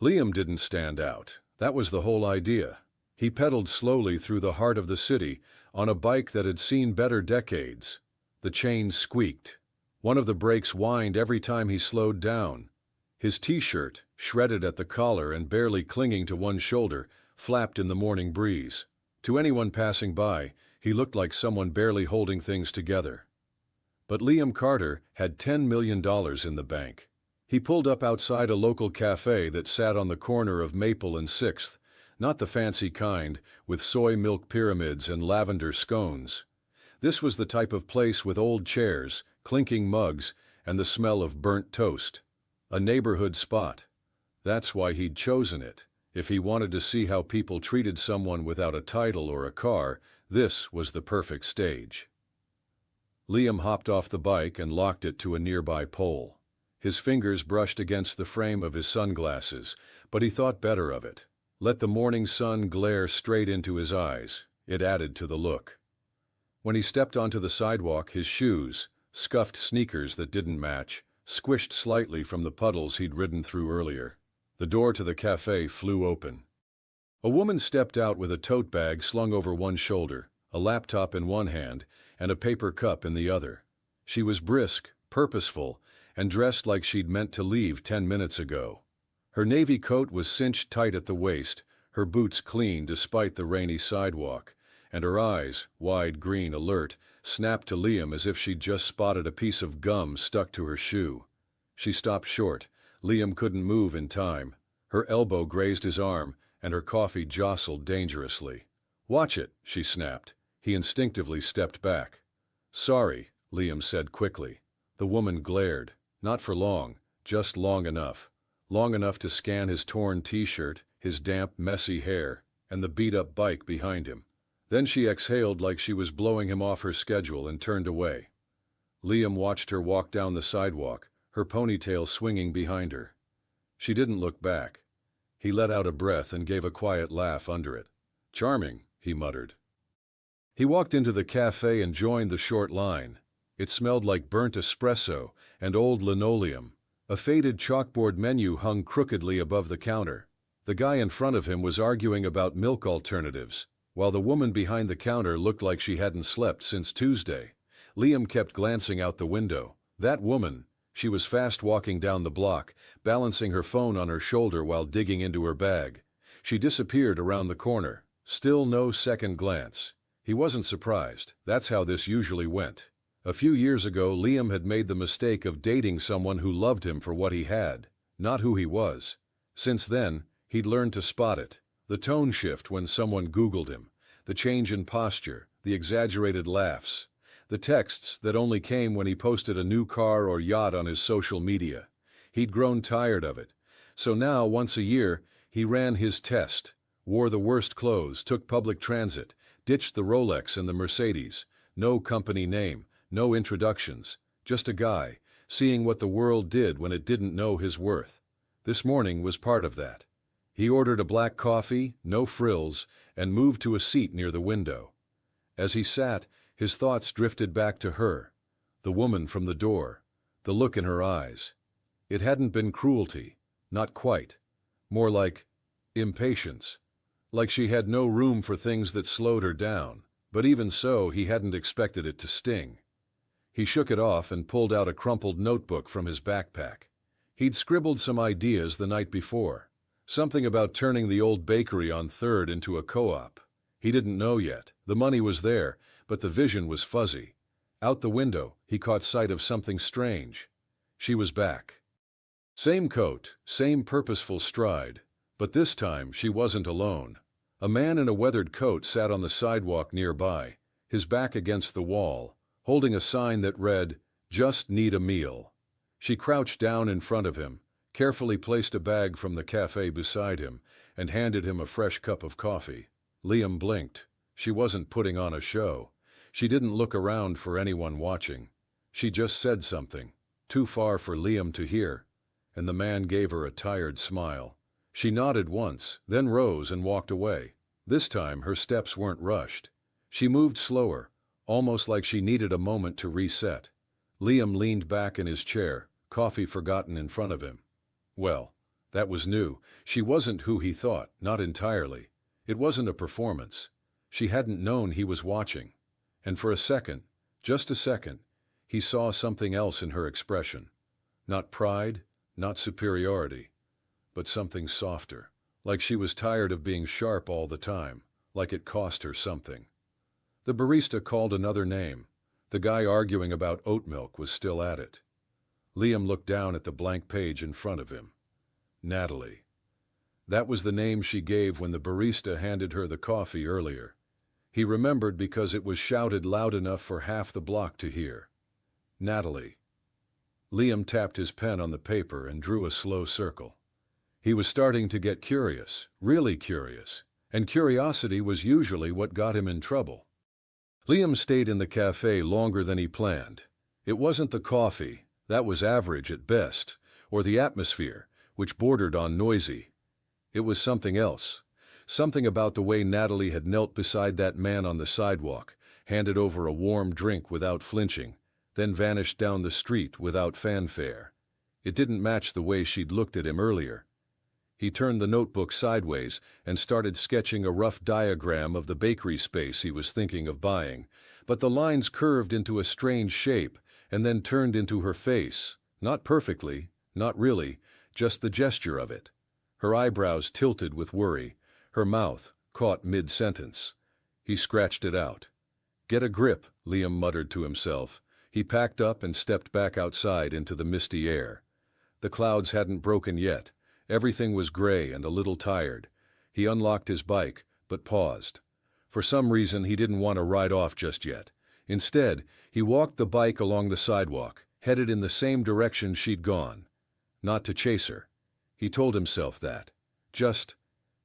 Liam didn't stand out. That was the whole idea. He pedaled slowly through the heart of the city on a bike that had seen better decades. The chains squeaked. One of the brakes whined every time he slowed down. His t-shirt, shredded at the collar and barely clinging to one shoulder, flapped in the morning breeze. To anyone passing by, he looked like someone barely holding things together. But Liam Carter had $10 million in the bank. He pulled up outside a local cafe that sat on the corner of Maple and 6th, not the fancy kind, with soy milk pyramids and lavender scones. This was the type of place with old chairs, clinking mugs, and the smell of burnt toast. A neighborhood spot. That's why he'd chosen it. If he wanted to see how people treated someone without a title or a car, this was the perfect stage. Liam hopped off the bike and locked it to a nearby pole. His fingers brushed against the frame of his sunglasses, but he thought better of it. Let the morning sun glare straight into his eyes. It added to the look. When he stepped onto the sidewalk, his shoes, scuffed sneakers that didn't match, squished slightly from the puddles he'd ridden through earlier. The door to the cafe flew open. A woman stepped out with a tote bag slung over one shoulder, a laptop in one hand, and a paper cup in the other. She was brisk, purposeful, and dressed like she'd meant to leave 10 minutes ago. Her navy coat was cinched tight at the waist, her boots clean despite the rainy sidewalk, and her eyes, wide green alert, snapped to Liam as if she'd just spotted a piece of gum stuck to her shoe. She stopped short. Liam couldn't move in time. Her elbow grazed his arm, and her coffee jostled dangerously. "Watch it," she snapped. He instinctively stepped back. "Sorry," Liam said quickly. The woman glared. Not for long, just long enough. Long enough to scan his torn t-shirt, his damp, messy hair, and the beat-up bike behind him. Then she exhaled like she was blowing him off her schedule and turned away. Liam watched her walk down the sidewalk, her ponytail swinging behind her. She didn't look back. He let out a breath and gave a quiet laugh under it. "Charming," he muttered. He walked into the cafe and joined the short line. It smelled like burnt espresso and old linoleum. A faded chalkboard menu hung crookedly above the counter. The guy in front of him was arguing about milk alternatives, while the woman behind the counter looked like she hadn't slept since Tuesday. Liam kept glancing out the window. That woman, she was fast walking down the block, balancing her phone on her shoulder while digging into her bag. She disappeared around the corner. Still no second glance. He wasn't surprised. That's how this usually went. A few years ago, Liam had made the mistake of dating someone who loved him for what he had, not who he was. Since then, he'd learned to spot it. The tone shift when someone Googled him, the change in posture, the exaggerated laughs, the texts that only came when he posted a new car or yacht on his social media. He'd grown tired of it. So now, once a year, he ran his test, wore the worst clothes, took public transit, ditched the Rolex and the Mercedes. No company name, no introductions, just a guy, seeing what the world did when it didn't know his worth. This morning was part of that. He ordered a black coffee, no frills, and moved to a seat near the window. As he sat, his thoughts drifted back to her, the woman from the door, the look in her eyes. It hadn't been cruelty, not quite. More like impatience. Like she had no room for things that slowed her down, but even so, he hadn't expected it to sting. He shook it off and pulled out a crumpled notebook from his backpack. He'd scribbled some ideas the night before. Something about turning the old bakery on 3rd into a co-op. He didn't know yet. The money was there, but the vision was fuzzy. Out the window, he caught sight of something strange. She was back. Same coat, same purposeful stride, but this time she wasn't alone. A man in a weathered coat sat on the sidewalk nearby, his back against the wall, holding a sign that read, "Just need a meal." She crouched down in front of him, carefully placed a bag from the cafe beside him, and handed him a fresh cup of coffee. Liam blinked. She wasn't putting on a show. She didn't look around for anyone watching. She just said something, too far for Liam to hear, and the man gave her a tired smile. She nodded once, then rose and walked away. This time her steps weren't rushed. She moved slower, almost like she needed a moment to reset. Liam leaned back in his chair, coffee forgotten in front of him. Well, That was new. She wasn't who he thought, not entirely. It wasn't a performance. She hadn't known he was watching. And for a second, just a second, he saw something else in her expression. Not pride, not superiority, but something softer. Like she was tired of being sharp all the time, like it cost her something. The barista called another name. The guy arguing about oat milk was still at it. Liam looked down at the blank page in front of him. Natalie. That was the name she gave when the barista handed her the coffee earlier. He remembered because it was shouted loud enough for half the block to hear. Natalie. Liam tapped his pen on the paper and drew a slow circle. He was starting to get curious, really curious, and curiosity was usually what got him in trouble. Liam stayed in the cafe longer than he planned. It wasn't the coffee, that was average at best, or the atmosphere, which bordered on noisy. It was something else. Something about the way Natalie had knelt beside that man on the sidewalk, handed over a warm drink without flinching, then vanished down the street without fanfare. It didn't match the way she'd looked at him earlier. He turned the notebook sideways and started sketching a rough diagram of the bakery space he was thinking of buying, but the lines curved into a strange shape and then turned into her face, not perfectly, not really, just the gesture of it. Her eyebrows tilted with worry, her mouth caught mid-sentence. He scratched it out. "Get a grip," Liam muttered to himself. He packed up and stepped back outside into the misty air. The clouds hadn't broken yet. Everything was gray and a little tired. He unlocked his bike, but paused. For some reason, he didn't want to ride off just yet. Instead, he walked the bike along the sidewalk, headed in the same direction she'd gone. Not to chase her. He told himself that. Just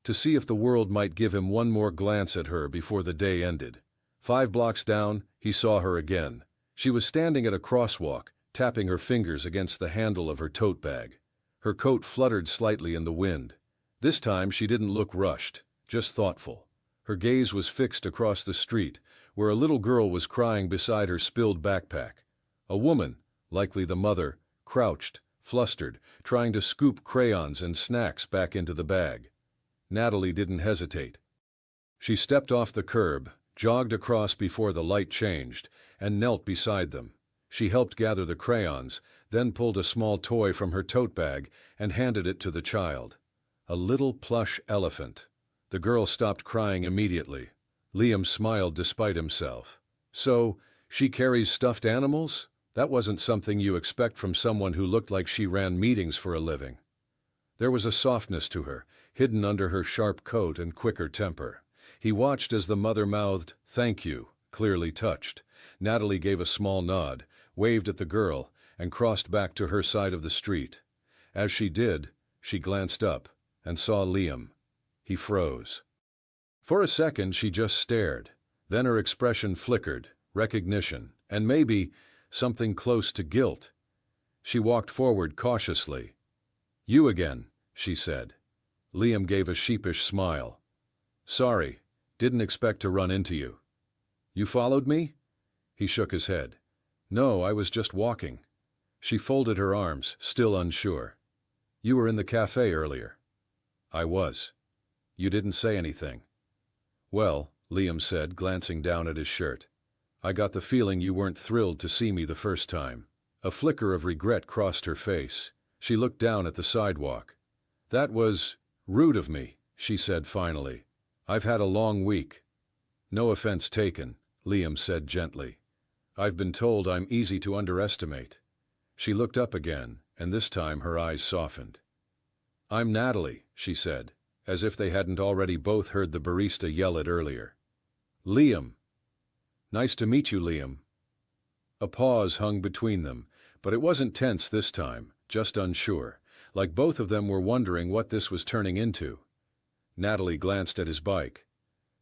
to see if the world might give him one more glance at her before the day ended. 5 blocks down, he saw her again. She was standing at a crosswalk, tapping her fingers against the handle of her tote bag. Her coat fluttered slightly in the wind. This time she didn't look rushed, just thoughtful. Her gaze was fixed across the street, where a little girl was crying beside her spilled backpack. A woman, likely the mother, crouched, flustered, trying to scoop crayons and snacks back into the bag. Natalie didn't hesitate. She stepped off the curb, jogged across before the light changed, and knelt beside them. She helped gather the crayons, then pulled a small toy from her tote bag and handed it to the child. A little plush elephant. The girl stopped crying immediately. Liam smiled despite himself. "So, she carries stuffed animals? That wasn't something you expect from someone who looked like she ran meetings for a living." There was a softness to her, hidden under her sharp coat and quicker temper. He watched as the mother mouthed, "Thank you," clearly touched. Natalie gave a small nod, waved at the girl, and crossed back to her side of the street. As she did, she glanced up and saw Liam. He froze. For a second she just stared. Then her expression flickered, recognition, and maybe something close to guilt. She walked forward cautiously. "You again," she said. Liam gave a sheepish smile. "Sorry, didn't expect to run into you." "You followed me?" He shook his head. "No, I was just walking." She folded her arms, still unsure. "You were in the cafe earlier." "I was." "You didn't say anything." "Well," Liam said, glancing down at his shirt, "I got the feeling you weren't thrilled to see me the first time." A flicker of regret crossed her face. She looked down at the sidewalk. "That was rude of me," she said finally. "I've had a long week." "No offense taken," Liam said gently. "I've been told I'm easy to underestimate." She looked up again, and this time her eyes softened. "I'm Natalie," she said, as if they hadn't already both heard the barista yell it earlier. "Liam." "Nice to meet you, Liam." A pause hung between them, but it wasn't tense this time, just unsure, like both of them were wondering what this was turning into. Natalie glanced at his bike.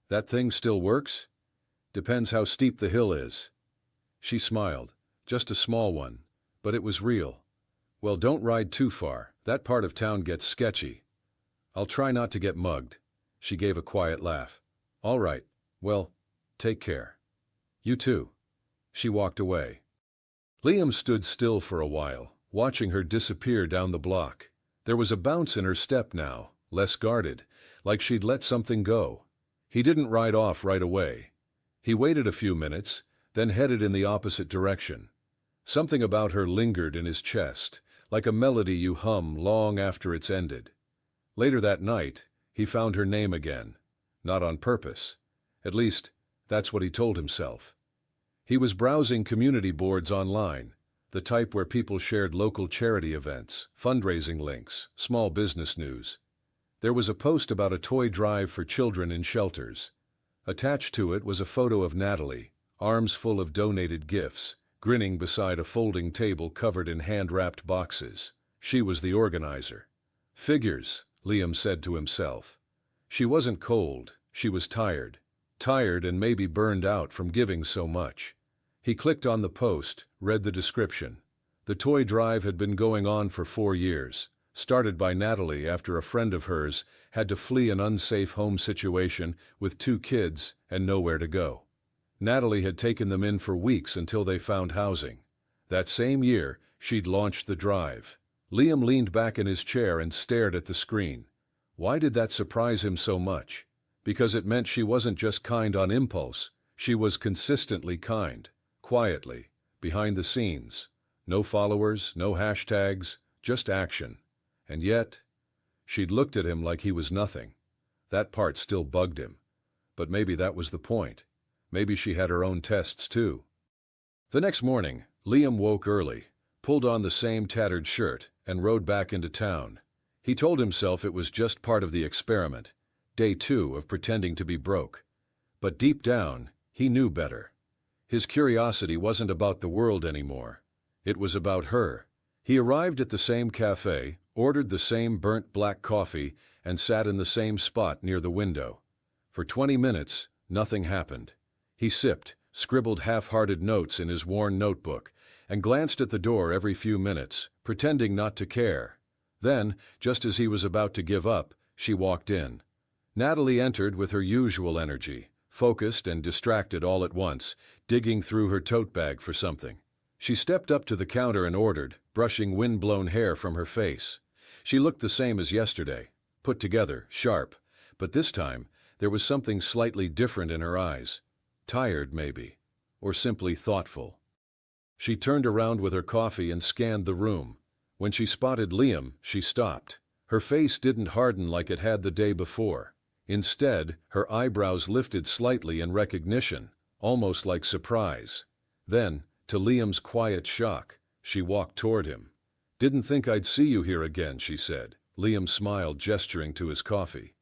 "That thing still works?" "Depends how steep the hill is." She smiled. "Just a small one, but it was real." "Well, don't ride too far. That part of town gets sketchy." "I'll try not to get mugged." She gave a quiet laugh. "All right. Well, take care." "You too." She walked away. Liam stood still for a while, watching her disappear down the block. There was a bounce in her step now, less guarded, like she'd let something go. He didn't ride off right away. He waited a few minutes, then headed in the opposite direction. Something about her lingered in his chest, like a melody you hum long after it's ended. Later that night, he found her name again. Not on purpose. At least, that's what he told himself. He was browsing community boards online, the type where people shared local charity events, fundraising links, small business news. There was a post about a toy drive for children in shelters. Attached to it was a photo of Natalie, arms full of donated gifts, grinning beside a folding table covered in hand-wrapped boxes. She was the organizer. Figures, Liam said to himself. She wasn't cold, she was tired. Tired and maybe burned out from giving so much. He clicked on the post, read the description. The toy drive had been going on for 4 years, started by Natalie after a friend of hers had to flee an unsafe home situation with 2 kids and nowhere to go. Natalie had taken them in for weeks until they found housing. That same year, she'd launched the drive. Liam leaned back in his chair and stared at the screen. Why did that surprise him so much? Because it meant she wasn't just kind on impulse, she was consistently kind, quietly, behind the scenes. No followers, no hashtags, just action. And yet, she'd looked at him like he was nothing. That part still bugged him. But maybe that was the point. Maybe she had her own tests too. The next morning, Liam woke early, pulled on the same tattered shirt, and rode back into town. He told himself it was just part of the experiment, day 2 of pretending to be broke. But deep down, he knew better. His curiosity wasn't about the world anymore. It was about her. He arrived at the same cafe, ordered the same burnt black coffee, and sat in the same spot near the window. For 20 minutes, nothing happened. He sipped, scribbled half-hearted notes in his worn notebook, and glanced at the door every few minutes, pretending not to care. Then, just as he was about to give up, she walked in. Natalie entered with her usual energy, focused and distracted all at once, digging through her tote bag for something. She stepped up to the counter and ordered, brushing wind-blown hair from her face. She looked the same as yesterday, put together, sharp, but this time there was something slightly different in her eyes. Tired, maybe, or simply thoughtful. She turned around with her coffee and scanned the room. When she spotted Liam, she stopped. Her face didn't harden like it had the day before. Instead, her eyebrows lifted slightly in recognition, almost like surprise. Then, to Liam's quiet shock, she walked toward him. "Didn't think I'd see you here again," she said. Liam smiled, gesturing to his coffee.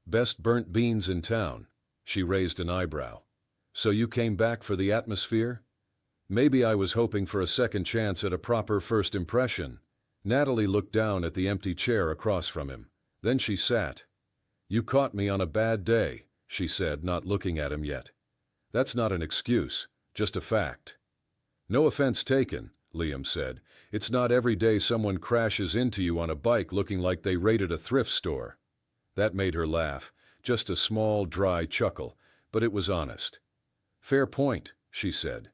"Best burnt beans in town." She raised an eyebrow. "So you came back for the atmosphere?" "Maybe I was hoping for a second chance at a proper first impression." Natalie looked down at the empty chair across from him. Then she sat. "You caught me on a bad day," she said, not looking at him yet. "That's not an excuse, just a fact." "No offense taken," Liam said. "It's not every day someone crashes into you on a bike looking like they raided a thrift store." That made her laugh, just a small, dry chuckle, but it was honest. "Fair point," she said.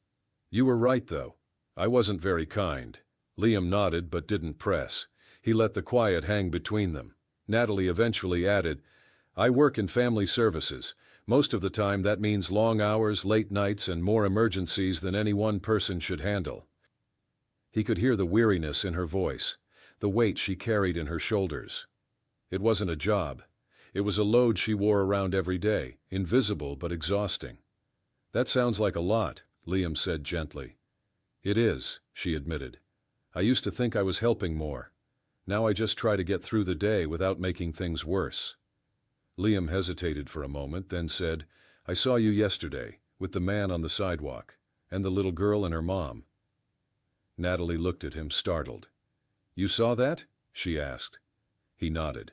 "You were right, though. I wasn't very kind." Liam nodded but didn't press. He let the quiet hang between them. Natalie eventually added, "I work in family services. Most of the time that means long hours, late nights, and more emergencies than any one person should handle." He could hear the weariness in her voice, the weight she carried in her shoulders. It wasn't a job. It was a load she wore around every day, invisible but exhausting. "That sounds like a lot," Liam said gently. "It is," she admitted. "I used to think I was helping more. Now I just try to get through the day without making things worse." Liam hesitated for a moment, then said, "I saw you yesterday, with the man on the sidewalk, and the little girl and her mom." Natalie looked at him, startled. "You saw that?" she asked. He nodded.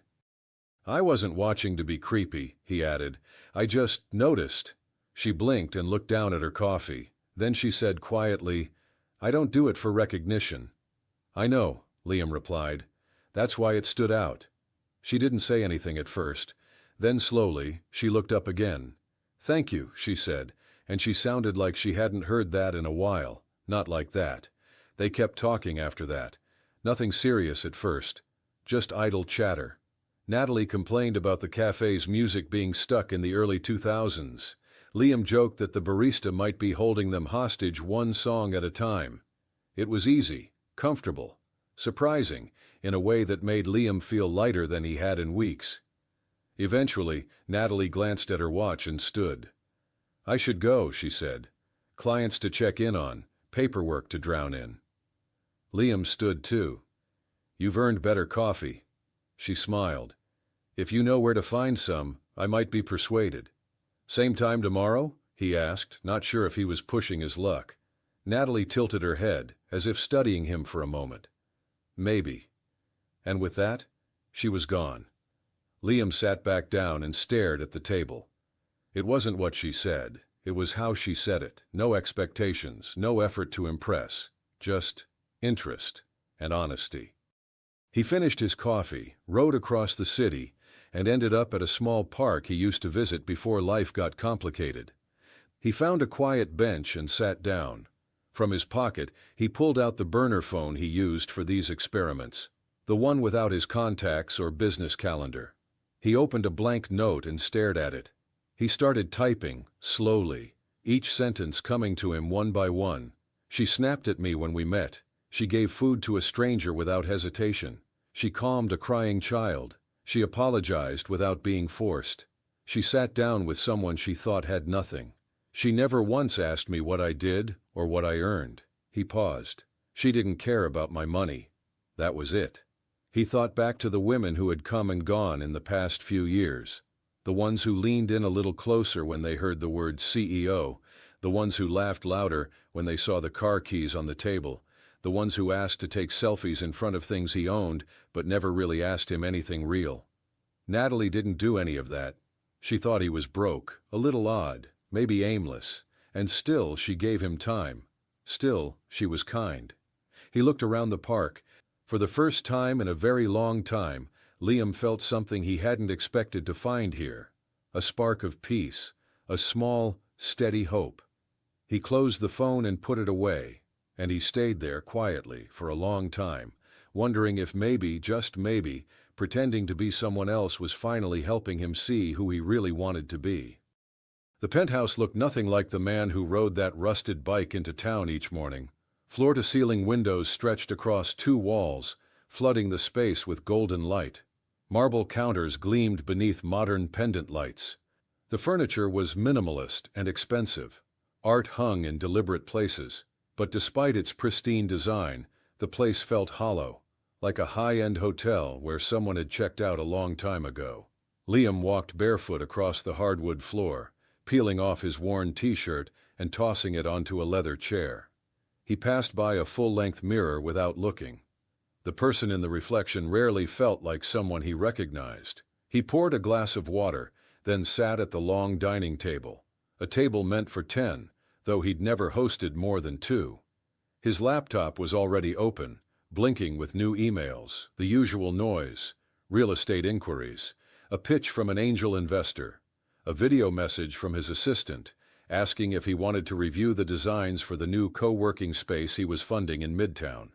"I wasn't watching to be creepy," he added. "I just noticed." She blinked and looked down at her coffee. Then she said quietly, "I don't do it for recognition." "I know," Liam replied. "That's why it stood out." She didn't say anything at first. Then slowly, she looked up again. "Thank you," she said, and she sounded like she hadn't heard that in a while. Not like that. They kept talking after that. Nothing serious at first. just idle chatter. Natalie complained about the cafe's music being stuck in the early 2000s. Liam joked that the barista might be holding them hostage one song at a time. It was easy, comfortable, surprising, in a way that made Liam feel lighter than he had in weeks. Eventually, Natalie glanced at her watch and stood. "I should go," she said. "Clients to check in on, paperwork to drown in." Liam stood too. "You've earned better coffee." She smiled. "If you know where to find some, I might be persuaded." "Same time tomorrow?" he asked, not sure if he was pushing his luck. Natalie tilted her head, as if studying him for a moment. "Maybe." And with that, she was gone. Liam sat back down and stared at the table. It wasn't what she said, it was how she said it. No expectations, no effort to impress, just interest and honesty. He finished his coffee, rode across the city, and ended up at a small park he used to visit before life got complicated. He found a quiet bench and sat down. From his pocket, he pulled out the burner phone he used for these experiments, the one without his contacts or business calendar. He opened a blank note and stared at it. He started typing, slowly, each sentence coming to him one by one. "She snapped at me when we met. She gave food to a stranger without hesitation. She calmed a crying child. She apologized without being forced. She sat down with someone she thought had nothing. She never once asked me what I did or what I earned." He paused. "She didn't care about my money. That was it." He thought back to the women who had come and gone in the past few years. The ones who leaned in a little closer when they heard the word CEO, the ones who laughed louder when they saw the car keys on the table, the ones who asked to take selfies in front of things he owned but never really asked him anything real. Natalie didn't do any of that. She thought he was broke, a little odd, maybe aimless, and still she gave him time. Still, she was kind. He looked around the park. For the first time in a very long time, Liam felt something he hadn't expected to find here. A spark of peace, a small, steady hope. He closed the phone and put it away, and he stayed there quietly for a long time, wondering if maybe, just maybe, pretending to be someone else was finally helping him see who he really wanted to be. The penthouse looked nothing like the man who rode that rusted bike into town each morning. Floor-to-ceiling windows stretched across 2 walls, flooding the space with golden light. Marble counters gleamed beneath modern pendant lights. The furniture was minimalist and expensive. Art hung in deliberate places, but despite its pristine design, the place felt hollow, like a high-end hotel where someone had checked out a long time ago. Liam walked barefoot across the hardwood floor, peeling off his worn t-shirt and tossing it onto a leather chair. He passed by a full-length mirror without looking. The person in the reflection rarely felt like someone he recognized. He poured a glass of water, then sat at the long dining table, a table meant for 10, though he'd never hosted more than 2. His laptop was already open, blinking with new emails, the usual noise, real estate inquiries, a pitch from an angel investor, a video message from his assistant, asking if he wanted to review the designs for the new co-working space he was funding in Midtown.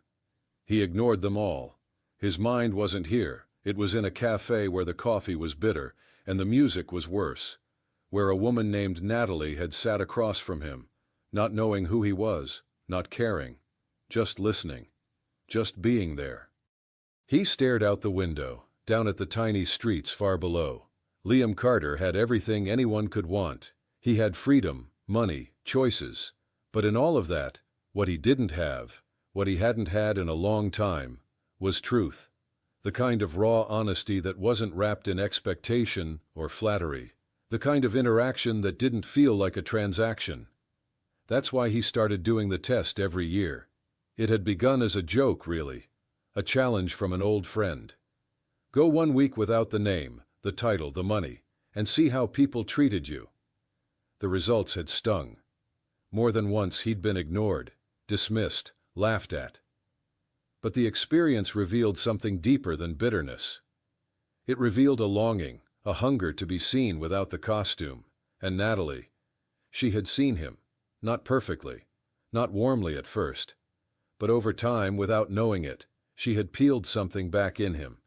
He ignored them all. His mind wasn't here. It was in a cafe where the coffee was bitter and the music was worse, where a woman named Natalie had sat across from him, not knowing who he was, not caring, just listening, just being there. He stared out the window, down at the tiny streets far below. Liam Carter had everything anyone could want. He had freedom, money, choices. But in all of that, what he didn't have, what he hadn't had in a long time, was truth. The kind of raw honesty that wasn't wrapped in expectation or flattery. The kind of interaction that didn't feel like a transaction. That's why he started doing the test every year. It had begun as a joke, really. A challenge from an old friend. Go 1 week without the name, the title, the money, and see how people treated you. The results had stung. More than once he'd been ignored, dismissed, laughed at. But the experience revealed something deeper than bitterness. It revealed a longing, a hunger to be seen without the costume. And Natalie, she had seen him, not perfectly, not warmly at first, but over time, without knowing it, she had peeled something back in him.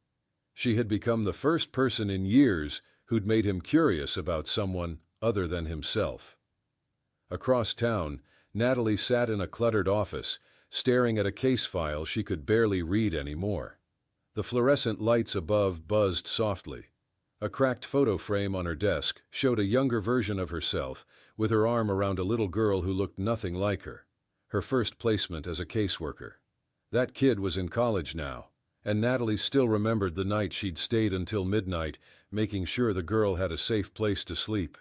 She had become the first person in years who'd made him curious about someone other than himself. Across town, Natalie sat in a cluttered office, staring at a case file she could barely read anymore. The fluorescent lights above buzzed softly. A cracked photo frame on her desk showed a younger version of herself, with her arm around a little girl who looked nothing like her. Her first placement as a caseworker. That kid was in college now, and Natalie still remembered the night she'd stayed until midnight, making sure the girl had a safe place to sleep.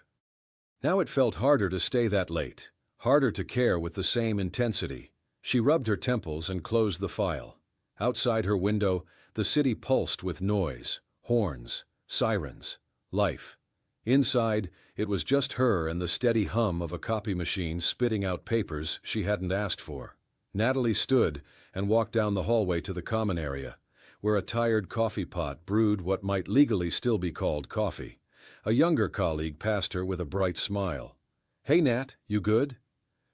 Now it felt harder to stay that late, harder to care with the same intensity. She rubbed her temples and closed the file. Outside her window, the city pulsed with noise, horns, sirens, life. Inside, it was just her and the steady hum of a copy machine spitting out papers she hadn't asked for. Natalie stood and walked down the hallway to the common area, where a tired coffee pot brewed what might legally still be called coffee. A younger colleague passed her with a bright smile. "Hey, Nat, you good?"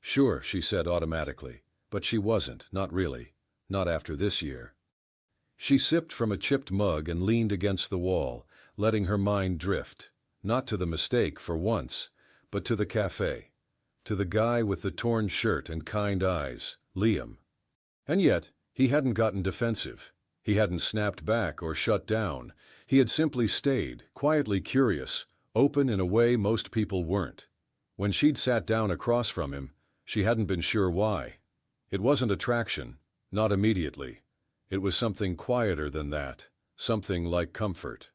"Sure," she said automatically, but she wasn't, not really, not after this year. She sipped from a chipped mug and leaned against the wall, letting her mind drift, not to the mistake for once, but to the cafe, to the guy with the torn shirt and kind eyes, Liam. And yet, he hadn't gotten defensive. He hadn't snapped back or shut down. He had simply stayed, quietly curious, open in a way most people weren't. When she'd sat down across from him, she hadn't been sure why. It wasn't attraction, not immediately. It was something quieter than that, something like comfort.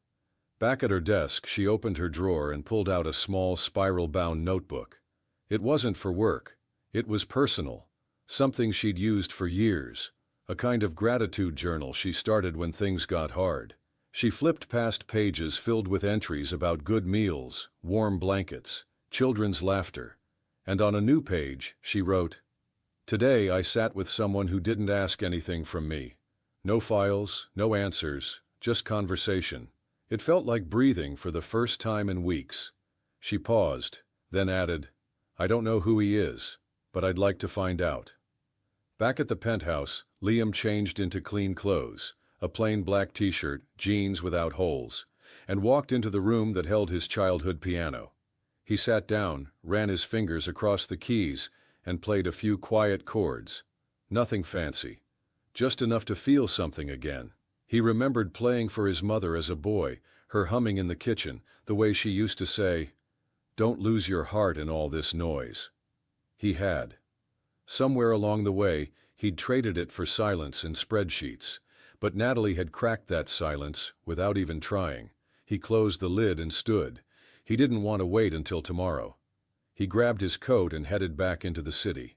Back at her desk, she opened her drawer and pulled out a small spiral-bound notebook. It wasn't for work. It was personal, something she'd used for years, a kind of gratitude journal she started when things got hard. She flipped past pages filled with entries about good meals, warm blankets, children's laughter, and on a new page, she wrote, "Today I sat with someone who didn't ask anything from me. No files, no answers, just conversation. It felt like breathing for the first time in weeks." She paused, then added, "I don't know who he is, but I'd like to find out." Back at the penthouse, Liam changed into clean clothes, a plain black t-shirt, jeans without holes, and walked into the room that held his childhood piano. He sat down, ran his fingers across the keys, and played a few quiet chords. Nothing fancy, just enough to feel something again. He remembered playing for his mother as a boy, her humming in the kitchen, the way she used to say, "Don't lose your heart in all this noise." He had. Somewhere along the way, he'd traded it for silence in spreadsheets, but Natalie had cracked that silence without even trying. He closed the lid and stood. He didn't want to wait until tomorrow. He grabbed his coat and headed back into the city.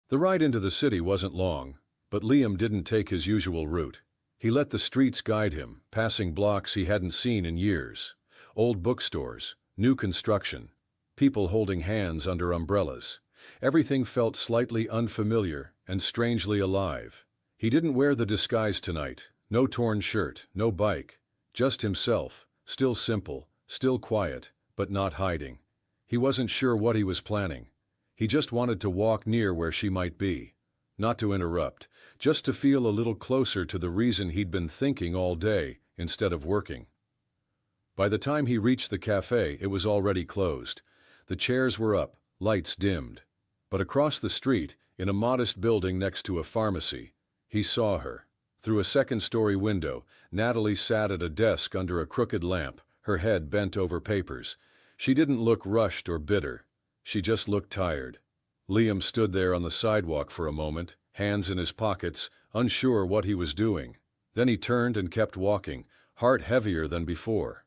The ride into the city wasn't long, but Liam didn't take his usual route. He let the streets guide him, passing blocks he hadn't seen in years. Old bookstores, new construction, people holding hands under umbrellas. Everything felt slightly unfamiliar and strangely alive. He didn't wear the disguise tonight, no torn shirt, no bike, just himself, still simple, still quiet, but not hiding. He wasn't sure what he was planning. He just wanted to walk near where she might be. Not to interrupt, just to feel a little closer to the reason he'd been thinking all day instead of working. By the time he reached the cafe, it was already closed. The chairs were up, lights dimmed. But across the street, in a modest building next to a pharmacy, he saw her. Through a second-story window, Natalie sat at a desk under a crooked lamp, her head bent over papers. She didn't look rushed or bitter. She just looked tired. Liam stood there on the sidewalk for a moment, hands in his pockets, unsure what he was doing. Then he turned and kept walking, heart heavier than before.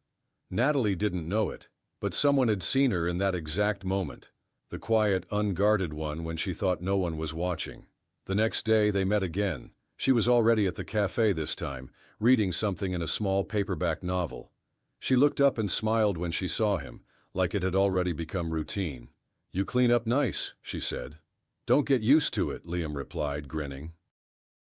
Natalie didn't know it, but someone had seen her in that exact moment. The quiet, unguarded one when she thought no one was watching. The next day they met again. She was already at the cafe this time, reading something in a small paperback novel. She looked up and smiled when she saw him, like it had already become routine. "You clean up nice," she said. "Don't get used to it," Liam replied, grinning.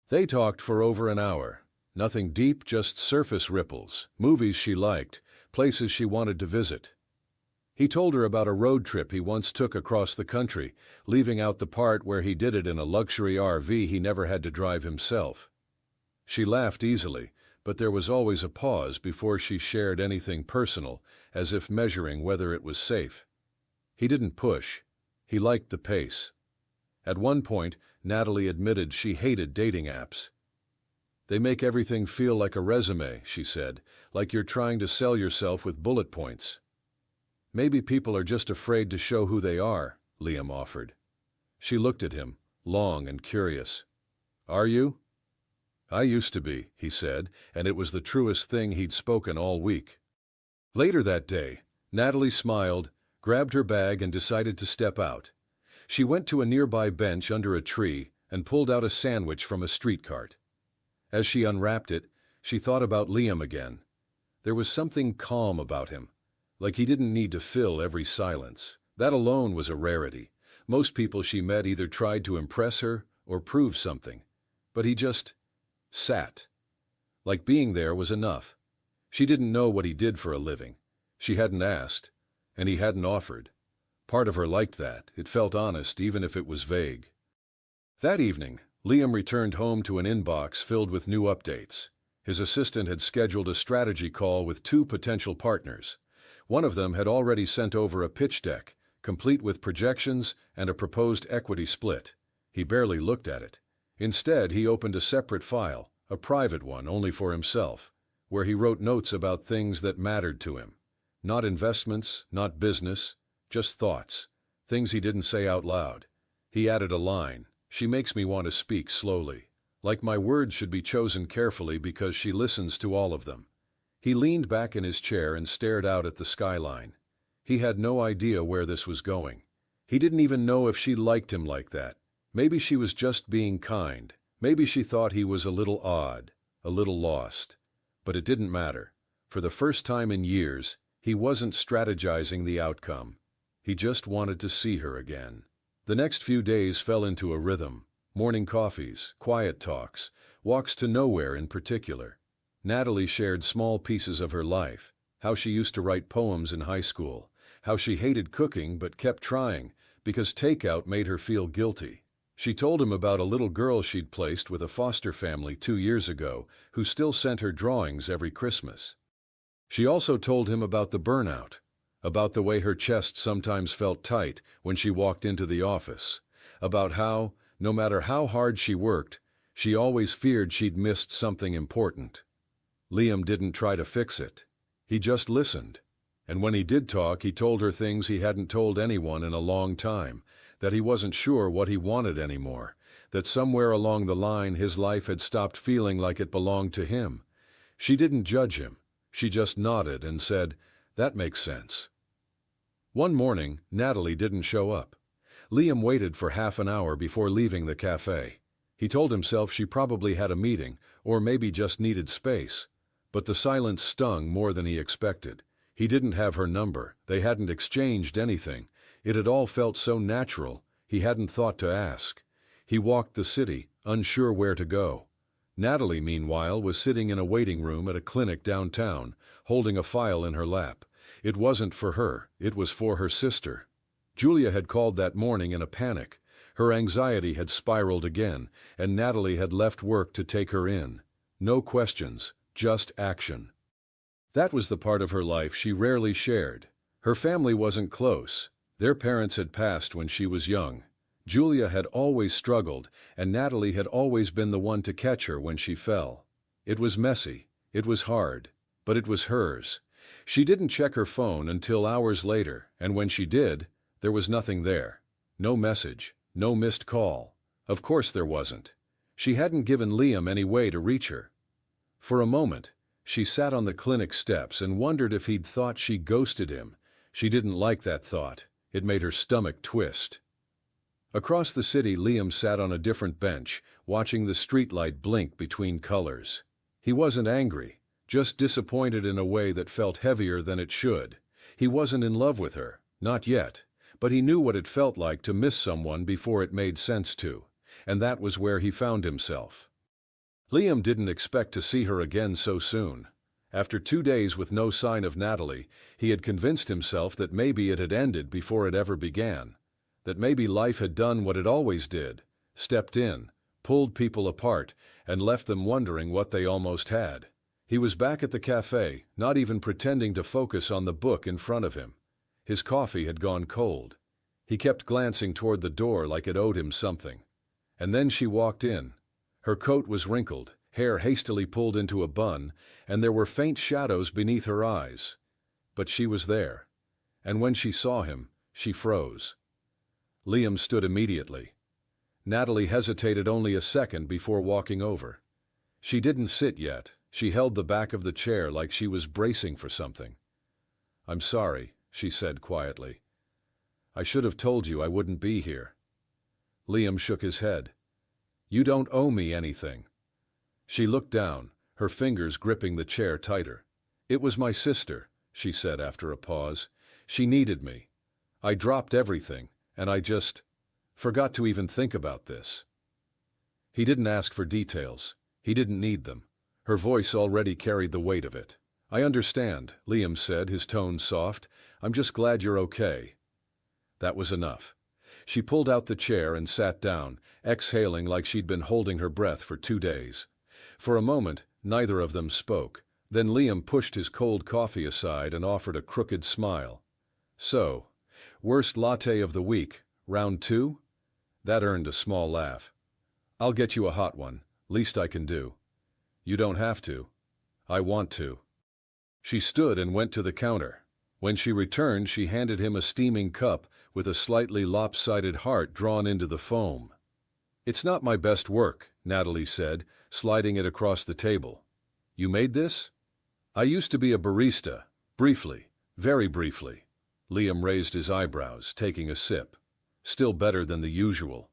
They talked for over an hour. Nothing deep, just surface ripples, movies she liked, places she wanted to visit. He told her about a road trip he once took across the country, leaving out the part where he did it in a luxury RV he never had to drive himself. She laughed easily, but there was always a pause before she shared anything personal, as if measuring whether it was safe. He didn't push. He liked the pace. At one point, Natalie admitted she hated dating apps. "They make everything feel like a resume," she said, "like you're trying to sell yourself with bullet points." "Maybe people are just afraid to show who they are," Liam offered. She looked at him, long and curious. "Are you?" "I used to be," he said, and it was the truest thing he'd spoken all week. Later that day, Natalie smiled, grabbed her bag and decided to step out. She went to a nearby bench under a tree and pulled out a sandwich from a street cart. As she unwrapped it, she thought about Liam again. There was something calm about him, like he didn't need to fill every silence. That alone was a rarity. Most people she met either tried to impress her or prove something, but he just sat. Like being there was enough. She didn't know what he did for a living. She hadn't asked, and he hadn't offered. Part of her liked that. It felt honest, even if it was vague. That evening, Liam returned home to an inbox filled with new updates. His assistant had scheduled a strategy call with 2 potential partners. One of them had already sent over a pitch deck, complete with projections and a proposed equity split. He barely looked at it. Instead, he opened a separate file, a private one only for himself, where he wrote notes about things that mattered to him. Not investments, not business, just thoughts, things he didn't say out loud. He added a line, "She makes me want to speak slowly. Like my words should be chosen carefully because she listens to all of them." He leaned back in his chair and stared out at the skyline. He had no idea where this was going. He didn't even know if she liked him like that. Maybe she was just being kind. Maybe she thought he was a little odd, a little lost. But it didn't matter. For the first time in years, he wasn't strategizing the outcome. He just wanted to see her again. The next few days fell into a rhythm. Morning coffees, quiet talks, walks to nowhere in particular. Natalie shared small pieces of her life, how she used to write poems in high school, how she hated cooking but kept trying because takeout made her feel guilty. She told him about a little girl she'd placed with a foster family 2 years ago who still sent her drawings every Christmas. She also told him about the burnout, about the way her chest sometimes felt tight when she walked into the office, about how, no matter how hard she worked, she always feared she'd missed something important. Liam didn't try to fix it. He just listened. And when he did talk, he told her things he hadn't told anyone in a long time, that he wasn't sure what he wanted anymore, that somewhere along the line his life had stopped feeling like it belonged to him. She didn't judge him. She just nodded and said, "That makes sense." One morning, Natalie didn't show up. Liam waited for half an hour before leaving the cafe. He told himself she probably had a meeting, or maybe just needed space. But the silence stung more than he expected. He didn't have her number. They hadn't exchanged anything. It had all felt so natural, he hadn't thought to ask. He walked the city, unsure where to go. Natalie, meanwhile, was sitting in a waiting room at a clinic downtown, holding a file in her lap. It wasn't for her, it was for her sister. Julia had called that morning in a panic. Her anxiety had spiraled again, and Natalie had left work to take her in. No questions, just action. That was the part of her life she rarely shared. Her family wasn't close. Their parents had passed when she was young. Julia had always struggled, and Natalie had always been the one to catch her when she fell. It was messy, it was hard, but it was hers. She didn't check her phone until hours later, and when she did, there was nothing there. No message, no missed call. Of course there wasn't. She hadn't given Liam any way to reach her. For a moment, she sat on the clinic steps and wondered if he'd thought she ghosted him. She didn't like that thought. It made her stomach twist. Across the city, Liam sat on a different bench, watching the streetlight blink between colors. He wasn't angry, just disappointed in a way that felt heavier than it should. He wasn't in love with her, not yet, but he knew what it felt like to miss someone before it made sense to, and that was where he found himself. Liam didn't expect to see her again so soon. After 2 days with no sign of Natalie, he had convinced himself that maybe it had ended before it ever began, that maybe life had done what it always did, stepped in, pulled people apart, and left them wondering what they almost had. He was back at the cafe, not even pretending to focus on the book in front of him. His coffee had gone cold. He kept glancing toward the door like it owed him something. And then she walked in. Her coat was wrinkled, hair hastily pulled into a bun, and there were faint shadows beneath her eyes. But she was there. And when she saw him, she froze. Liam stood immediately. Natalie hesitated only a second before walking over. She didn't sit yet. She held the back of the chair like she was bracing for something. "I'm sorry," she said quietly. "I should have told you I wouldn't be here." Liam shook his head. "You don't owe me anything." She looked down, her fingers gripping the chair tighter. "It was my sister," she said after a pause. "She needed me. I dropped everything, and I just forgot to even think about this." He didn't ask for details. He didn't need them. Her voice already carried the weight of it. "I understand," Liam said, his tone soft. "I'm just glad you're okay." That was enough. She pulled out the chair and sat down, exhaling like she'd been holding her breath for 2 days. For a moment, neither of them spoke. Then Liam pushed his cold coffee aside and offered a crooked smile. "So, worst latte of the week, round 2? That earned a small laugh. "I'll get you a hot one, least I can do." "You don't have to." "I want to." She stood and went to the counter. When she returned, she handed him a steaming cup with a slightly lopsided heart drawn into the foam. "It's not my best work," Natalie said, sliding it across the table. "You made this?" "I used to be a barista, briefly, very briefly." Liam raised his eyebrows, taking a sip. "Still better than the usual."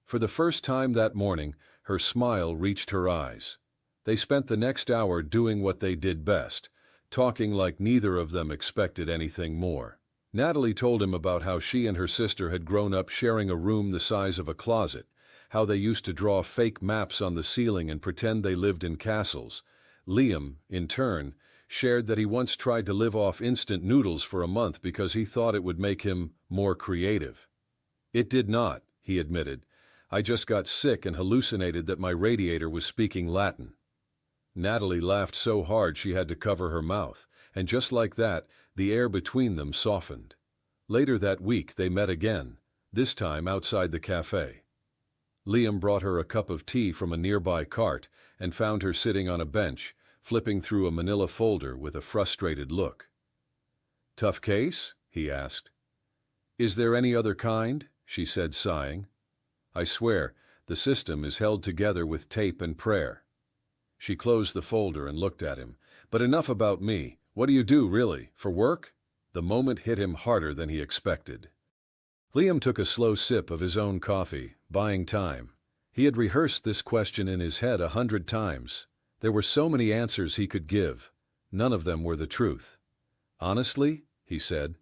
For the first time that morning, her smile reached her eyes. They spent the next hour doing what they did best, talking like neither of them expected anything more. Natalie told him about how she and her sister had grown up sharing a room the size of a closet, how they used to draw fake maps on the ceiling and pretend they lived in castles. Liam, in turn, shared that he once tried to live off instant noodles for a month because he thought it would make him more creative. "It did not," he admitted. "I just got sick and hallucinated that my radiator was speaking Latin." Natalie laughed so hard she had to cover her mouth, and just like that, the air between them softened. Later that week they met again, this time outside the cafe. Liam brought her a cup of tea from a nearby cart and found her sitting on a bench, flipping through a manila folder with a frustrated look. "Tough case?" he asked. "Is there any other kind?" she said, sighing. "I swear, the system is held together with tape and prayer." She closed the folder and looked at him. "But enough about me. What do you do, really, for work?" The moment hit him harder than he expected. Liam took a slow sip of his own coffee, buying time. He had rehearsed this question in his head 100 times. There were so many answers he could give. None of them were the truth. "Honestly," he said,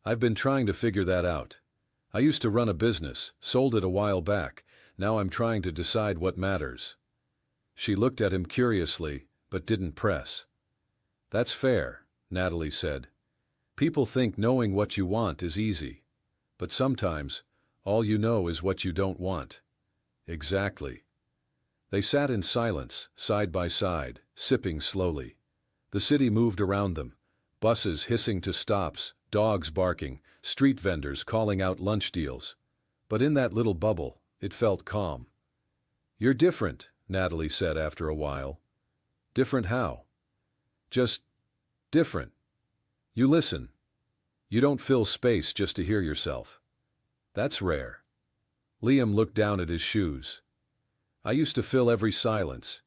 "I've been trying to figure that out. I used to run a business, sold it a while back. Now I'm trying to decide what matters." She looked at him curiously, but didn't press. "That's fair," Natalie said. "People think knowing what you want is easy. But sometimes, all you know is what you don't want." "Exactly." They sat in silence, side by side, sipping slowly. The city moved around them, buses hissing to stops, dogs barking, street vendors calling out lunch deals. But in that little bubble, it felt calm. "You're different," Natalie said after a while. "Different how?" "Just different. You listen. You don't fill space just to hear yourself. That's rare." Liam looked down at his shoes. "I used to fill every silence.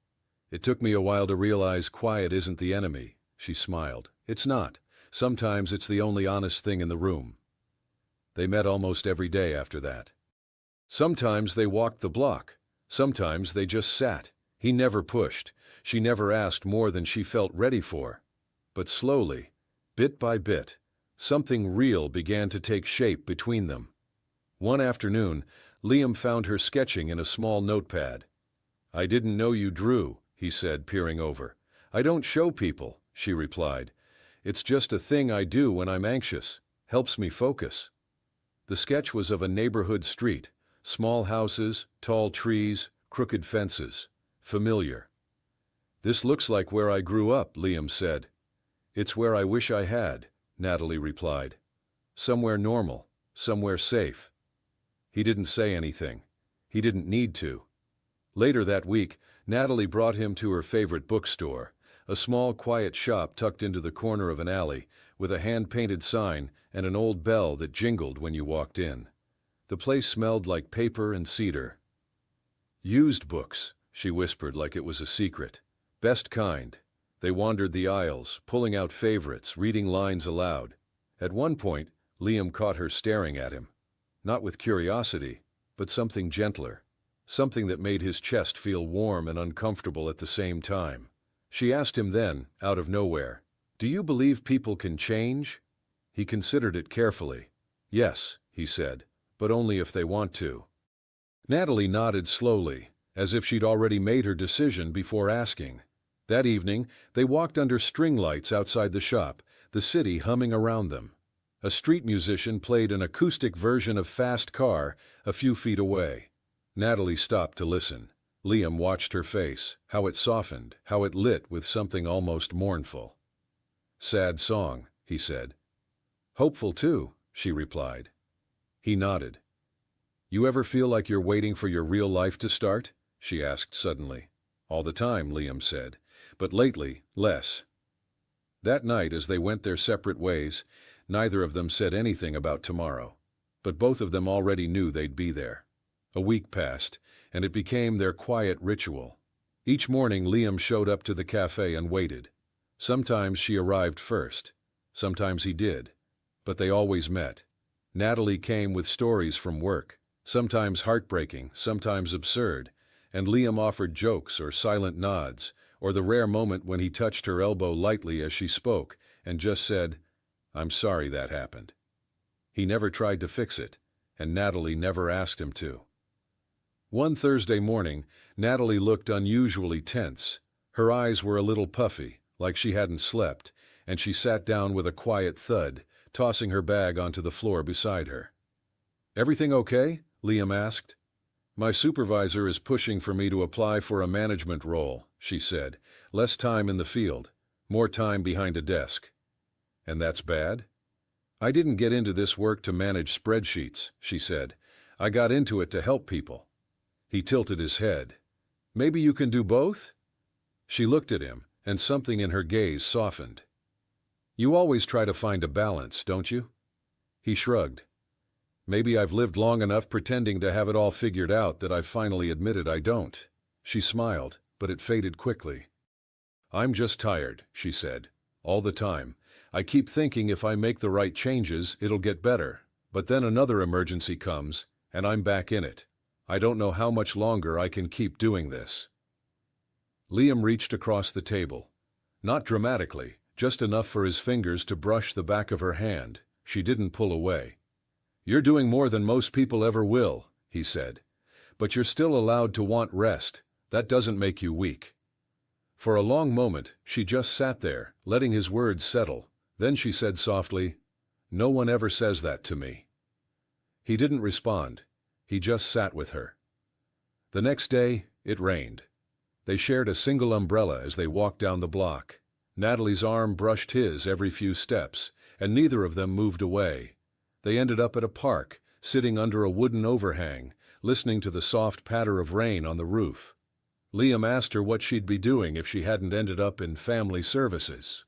It took me a while to realize quiet isn't the enemy," she smiled. "It's not. Sometimes it's the only honest thing in the room." They met almost every day after that. Sometimes they walked the block. Sometimes they just sat. He never pushed. She never asked more than she felt ready for. But slowly, bit by bit, something real began to take shape between them. One afternoon, Liam found her sketching in a small notepad. "I didn't know you drew," he said, peering over. "I don't show people," she replied. "It's just a thing I do when I'm anxious. Helps me focus." The sketch was of a neighborhood street. Small houses, tall trees, crooked fences. Familiar. "This looks like where I grew up," Liam said. "It's where I wish I had," Natalie replied. "Somewhere normal, somewhere safe." He didn't say anything. He didn't need to. Later that week, Natalie brought him to her favorite bookstore, a small, quiet shop tucked into the corner of an alley, with a hand-painted sign and an old bell that jingled when you walked in. The place smelled like paper and cedar. "Used books," she whispered like it was a secret. "Best kind." They wandered the aisles, pulling out favorites, reading lines aloud. At one point, Liam caught her staring at him. Not with curiosity, but something gentler. Something that made his chest feel warm and uncomfortable at the same time. She asked him then, out of nowhere, "Do you believe people can change?" He considered it carefully. "Yes," he said, "but only if they want to." Natalie nodded slowly, as if she'd already made her decision before asking. That evening, they walked under string lights outside the shop, the city humming around them. A street musician played an acoustic version of Fast Car a few feet away. Natalie stopped to listen. Liam watched her face, how it softened, how it lit with something almost mournful. "Sad song," he said. "Hopeful too," she replied. He nodded. "You ever feel like you're waiting for your real life to start?" she asked suddenly. "All the time," Liam said, "but lately, less." That night, as they went their separate ways, neither of them said anything about tomorrow, but both of them already knew they'd be there. A week passed, and it became their quiet ritual. Each morning, Liam showed up to the cafe and waited. Sometimes she arrived first. Sometimes he did. But they always met. Natalie came with stories from work, sometimes heartbreaking, sometimes absurd, and Liam offered jokes or silent nods, or the rare moment when he touched her elbow lightly as she spoke and just said, "I'm sorry that happened." He never tried to fix it, and Natalie never asked him to. One Thursday morning, Natalie looked unusually tense. Her eyes were a little puffy, like she hadn't slept, and she sat down with a quiet thud, tossing her bag onto the floor beside her. "Everything okay?" Liam asked. "My supervisor is pushing for me to apply for a management role," she said. "Less time in the field, more time behind a desk." "And that's bad?" "I didn't get into this work to manage spreadsheets," she said. "I got into it to help people." He tilted his head. "Maybe you can do both?" She looked at him, and something in her gaze softened. "You always try to find a balance, don't you?" He shrugged. "Maybe I've lived long enough pretending to have it all figured out that I've finally admitted I don't." She smiled, but it faded quickly. "I'm just tired," she said. "All the time. I keep thinking if I make the right changes, it'll get better. But then another emergency comes, and I'm back in it. I don't know how much longer I can keep doing this." Liam reached across the table. Not dramatically, just enough for his fingers to brush the back of her hand. She didn't pull away. "You're doing more than most people ever will," he said. "But you're still allowed to want rest. That doesn't make you weak." For a long moment, she just sat there, letting his words settle. Then she said softly, "No one ever says that to me." He didn't respond. He just sat with her. The next day, it rained. They shared a single umbrella as they walked down the block. Natalie's arm brushed his every few steps, and neither of them moved away. They ended up at a park, sitting under a wooden overhang, listening to the soft patter of rain on the roof. Liam asked her what she'd be doing if she hadn't ended up in family services.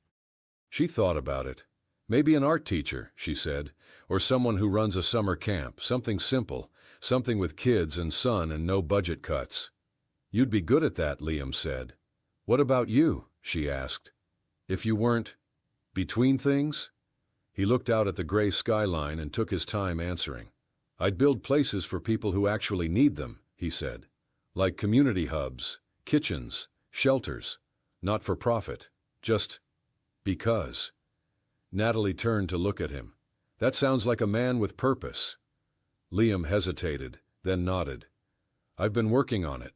She thought about it. "Maybe an art teacher," she said, "or someone who runs a summer camp, something simple, something with kids and sun and no budget cuts." "You'd be good at that," Liam said. "What about you?" she asked. "If you weren't between things?" He looked out at the gray skyline and took his time answering. "I'd build places for people who actually need them," he said. "Like community hubs, kitchens, shelters, not for profit, just because." Natalie turned to look at him. "That sounds like a man with purpose." Liam hesitated, then nodded. "I've been working on it."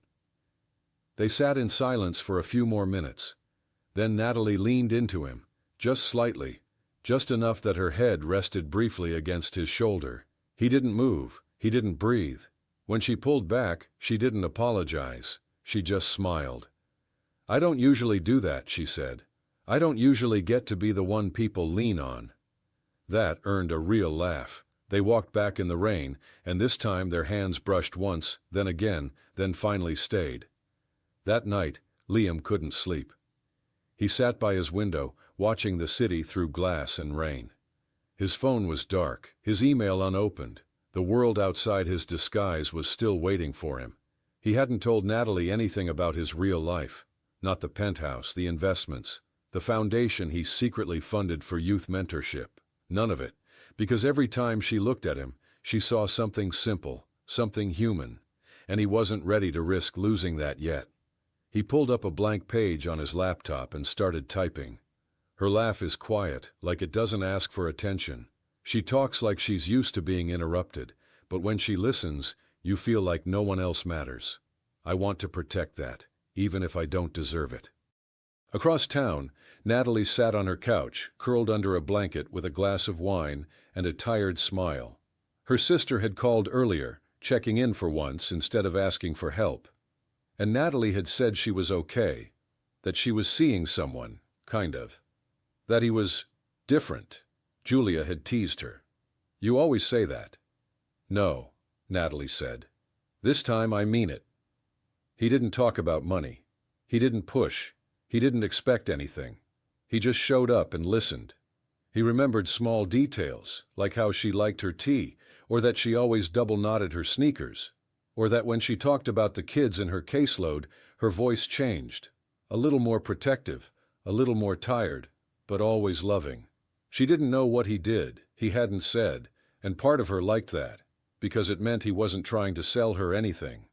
They sat in silence for a few more minutes. Then Natalie leaned into him, just slightly, just enough that her head rested briefly against his shoulder. He didn't move. He didn't breathe. When she pulled back, she didn't apologize. She just smiled. "I don't usually do that," she said. "I don't usually get to be the one people lean on." That earned a real laugh. They walked back in the rain, and this time their hands brushed once, then again, then finally stayed. That night, Liam couldn't sleep. He sat by his window, watching the city through glass and rain. His phone was dark, his email unopened. The world outside his disguise was still waiting for him. He hadn't told Natalie anything about his real life. Not the penthouse, the investments, the foundation he secretly funded for youth mentorship. None of it, because every time she looked at him, she saw something simple, something human, and he wasn't ready to risk losing that yet. He pulled up a blank page on his laptop and started typing. Her laugh is quiet, like it doesn't ask for attention. She talks like she's used to being interrupted, but when she listens, you feel like no one else matters. I want to protect that, even if I don't deserve it. Across town, Natalie sat on her couch, curled under a blanket with a glass of wine and a tired smile. Her sister had called earlier, checking in for once instead of asking for help. And Natalie had said she was okay, that she was seeing someone, kind of. That he was different. Julia had teased her. "You always say that." "No," Natalie said. "This time I mean it." He didn't talk about money. He didn't push. He didn't expect anything. He just showed up and listened. He remembered small details, like how she liked her tea, or that she always double-knotted her sneakers, or that when she talked about the kids in her caseload, her voice changed. A little more protective, a little more tired, but always loving. She didn't know what he did, he hadn't said, and part of her liked that, because it meant he wasn't trying to sell her anything.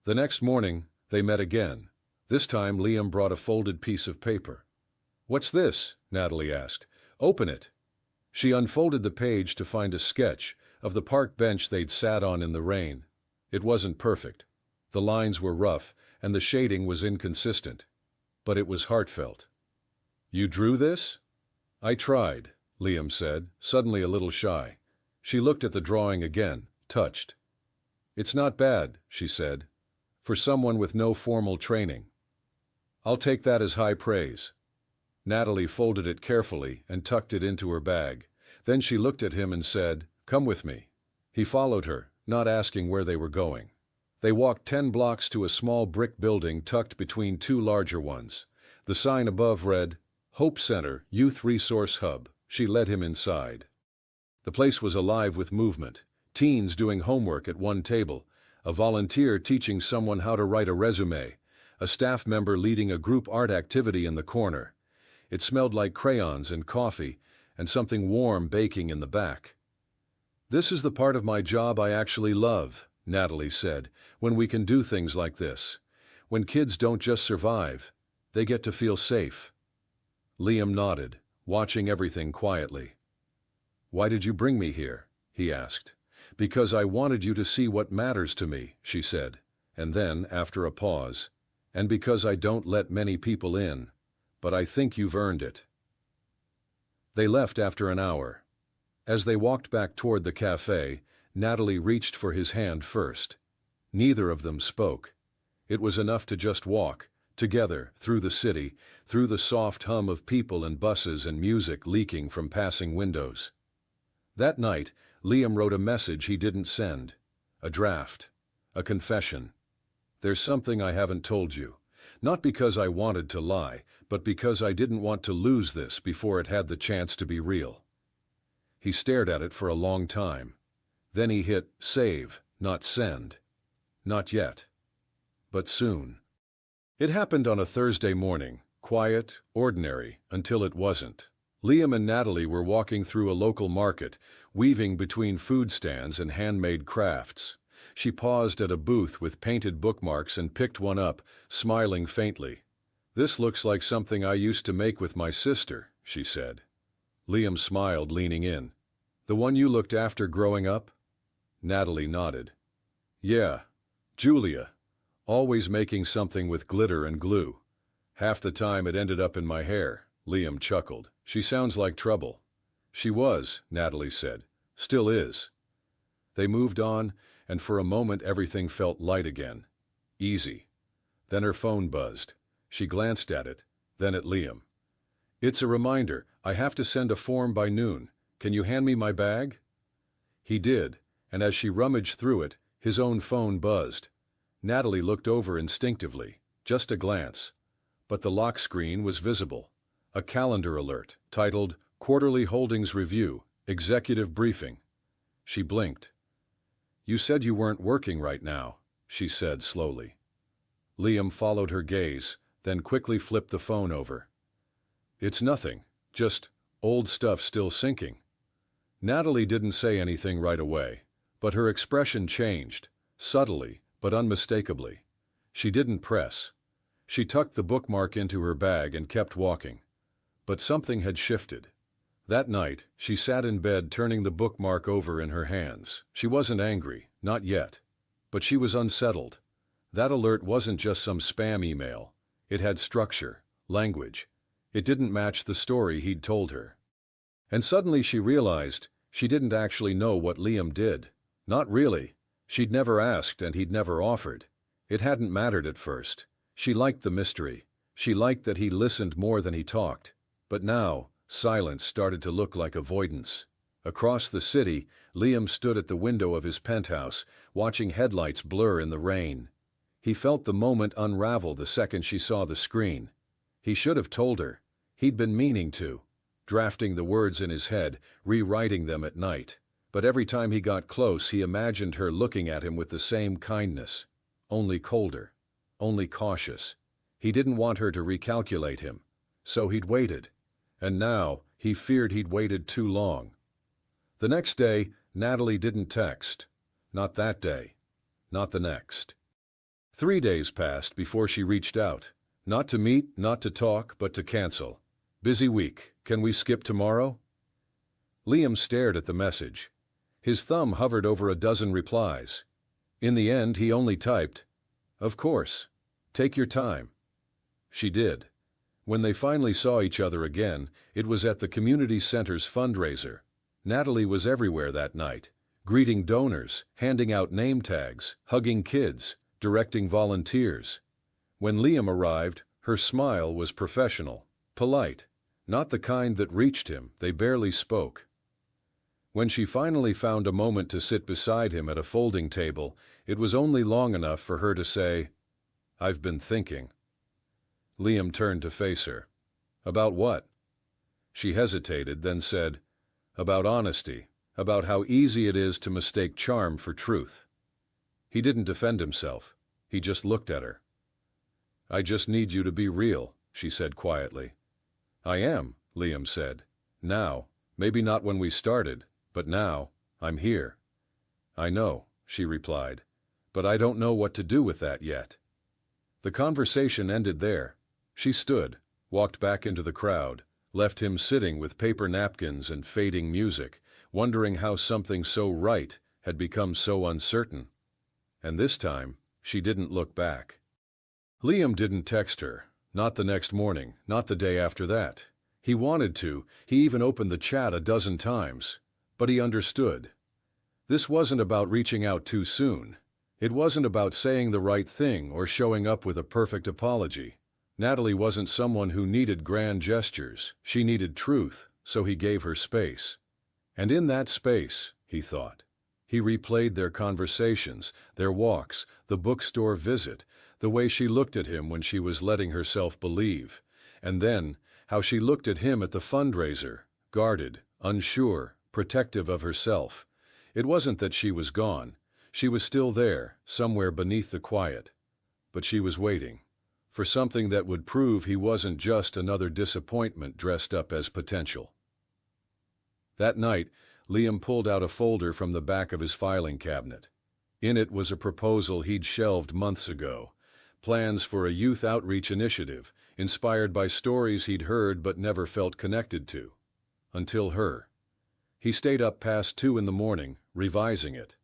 The next morning, they met again. This time Liam brought a folded piece of paper. "What's this?" Natalie asked. "Open it." She unfolded the page to find a sketch of the park bench they'd sat on in the rain. It wasn't perfect. The lines were rough, and the shading was inconsistent. But it was heartfelt. "You drew this?" "I tried," Liam said, suddenly a little shy. She looked at the drawing again, touched. "It's not bad," she said, "for someone with no formal training." "I'll take that as high praise." Natalie folded it carefully and tucked it into her bag. Then she looked at him and said, "Come with me." He followed her, not asking where they were going. They walked 10 blocks to a small brick building tucked between two larger ones. The sign above read, "Hope Center, Youth Resource Hub." She led him inside. The place was alive with movement. Teens doing homework at one table, a volunteer teaching someone how to write a resume, a staff member leading a group art activity in the corner. It smelled like crayons and coffee, and something warm baking in the back. "This is the part of my job I actually love," Natalie said, "when we can do things like this. When kids don't just survive, they get to feel safe." Liam nodded, watching everything quietly. "Why did you bring me here?" he asked. "Because I wanted you to see what matters to me," she said, and then, after a pause, "and because I don't let many people in, but I think you've earned it." They left after an hour. As they walked back toward the cafe, Natalie reached for his hand first. Neither of them spoke. It was enough to just walk, together, through the city, through the soft hum of people and buses and music leaking from passing windows. That night, Liam wrote a message he didn't send. A draft. A confession. "There's something I haven't told you. Not because I wanted to lie, but because I didn't want to lose this before it had the chance to be real." He stared at it for a long time. Then he hit save, not send. Not yet. But soon. It happened on a Thursday morning, quiet, ordinary, until it wasn't. Liam and Natalie were walking through a local market, weaving between food stands and handmade crafts. She paused at a booth with painted bookmarks and picked one up, smiling faintly. "This looks like something I used to make with my sister," she said. Liam smiled, leaning in. "The one you looked after growing up?" Natalie nodded. "Yeah, Julia. Always making something with glitter and glue. Half the time it ended up in my hair." Liam chuckled. "She sounds like trouble." "She was," Natalie said. "Still is." They moved on, and for a moment everything felt light again. Easy. Then her phone buzzed. She glanced at it, then at Liam. "It's a reminder. I have to send a form by noon. Can you hand me my bag?" He did, and as she rummaged through it, his own phone buzzed. Natalie looked over instinctively, just a glance. But the lock screen was visible. A calendar alert, titled Quarterly Holdings Review, Executive Briefing. She blinked. "You said you weren't working right now," she said slowly. Liam followed her gaze, then quickly flipped the phone over. "It's nothing, just old stuff still sinking." Natalie didn't say anything right away, but her expression changed, subtly but unmistakably. She didn't press. She tucked the bookmark into her bag and kept walking. But something had shifted. That night, she sat in bed turning the bookmark over in her hands. She wasn't angry, not yet. But she was unsettled. That alert wasn't just some spam email. It had structure, language. It didn't match the story he'd told her. And suddenly she realized she didn't actually know what Liam did. Not really. She'd never asked and he'd never offered. It hadn't mattered at first. She liked the mystery. She liked that he listened more than he talked. But now, silence started to look like avoidance. Across the city, Liam stood at the window of his penthouse, watching headlights blur in the rain. He felt the moment unravel the second she saw the screen. He should have told her. He'd been meaning to, drafting the words in his head, rewriting them at night. But every time he got close, he imagined her looking at him with the same kindness. Only colder. Only cautious. He didn't want her to recalculate him. So he'd waited. And now, he feared he'd waited too long. The next day, Natalie didn't text. Not that day. Not the next. 3 days passed before she reached out. Not to meet, not to talk, but to cancel. "Busy week. Can we skip tomorrow?" Liam stared at the message. His thumb hovered over a dozen replies. In the end, he only typed, "Of course. Take your time." She did. When they finally saw each other again, it was at the community center's fundraiser. Natalie was everywhere that night, greeting donors, handing out name tags, hugging kids, directing volunteers. When Liam arrived, her smile was professional, polite, not the kind that reached him. They barely spoke. When she finally found a moment to sit beside him at a folding table, it was only long enough for her to say, "I've been thinking." Liam turned to face her. "About what?" She hesitated, then said, "About honesty, about how easy it is to mistake charm for truth." He didn't defend himself. He just looked at her. "I just need you to be real," she said quietly. "I am," Liam said. "Now, maybe not when we started, but now, I'm here." "I know," she replied, "but I don't know what to do with that yet." The conversation ended there. She stood, walked back into the crowd, left him sitting with paper napkins and fading music, wondering how something so right had become so uncertain. And this time, she didn't look back. Liam didn't text her, not the next morning, not the day after that. He wanted to, he even opened the chat a dozen times, but he understood. This wasn't about reaching out too soon. It wasn't about saying the right thing or showing up with a perfect apology. Natalie wasn't someone who needed grand gestures. She needed truth, so he gave her space. And in that space, he thought, he replayed their conversations, their walks, the bookstore visit, the way she looked at him when she was letting herself believe, and then how she looked at him at the fundraiser, guarded, unsure, protective of herself. It wasn't that she was gone. She was still there, somewhere beneath the quiet. But she was waiting for something that would prove he wasn't just another disappointment dressed up as potential. That night, Liam pulled out a folder from the back of his filing cabinet. In it was a proposal he'd shelved months ago, plans for a youth outreach initiative, inspired by stories he'd heard but never felt connected to. Until her. He stayed up past 2 in the morning, revising it.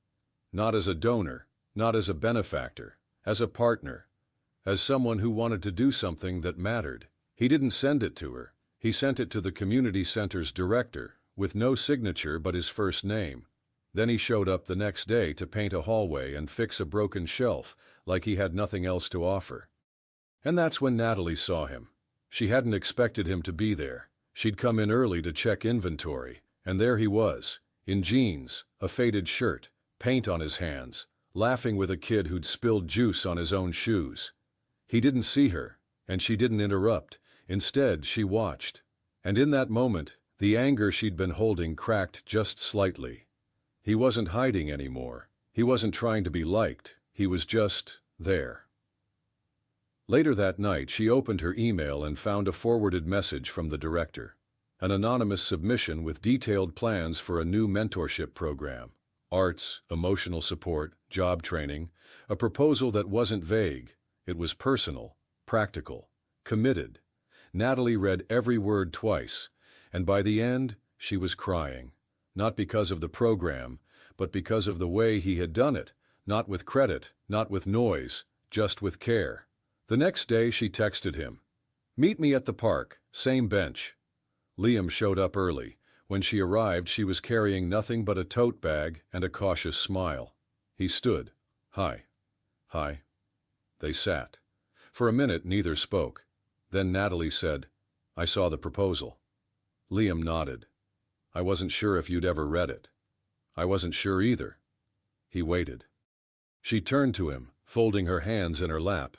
Not as a donor, not as a benefactor, as a partner, as someone who wanted to do something that mattered. He didn't send it to her. He sent it to the community center's director, with no signature but his first name. Then he showed up the next day to paint a hallway and fix a broken shelf, like he had nothing else to offer. And that's when Natalie saw him. She hadn't expected him to be there. She'd come in early to check inventory, and there he was, in jeans, a faded shirt, paint on his hands, laughing with a kid who'd spilled juice on his own shoes. He didn't see her, and she didn't interrupt. Instead, she watched. And in that moment, the anger she'd been holding cracked just slightly. He wasn't hiding anymore. He wasn't trying to be liked. He was just there. Later that night, she opened her email and found a forwarded message from the director. An anonymous submission with detailed plans for a new mentorship program. Arts, emotional support, job training. A proposal that wasn't vague. It was personal, practical, committed. Natalie read every word twice, and by the end, she was crying. Not because of the program, but because of the way he had done it. Not with credit, not with noise, just with care. The next day, she texted him. "Meet me at the park, same bench." Liam showed up early. When she arrived, she was carrying nothing but a tote bag and a cautious smile. He stood. "Hi." "Hi." They sat. For a minute, neither spoke. Then Natalie said, "I saw the proposal." Liam nodded. "I wasn't sure if you'd ever read it." "I wasn't sure either." He waited. She turned to him, folding her hands in her lap.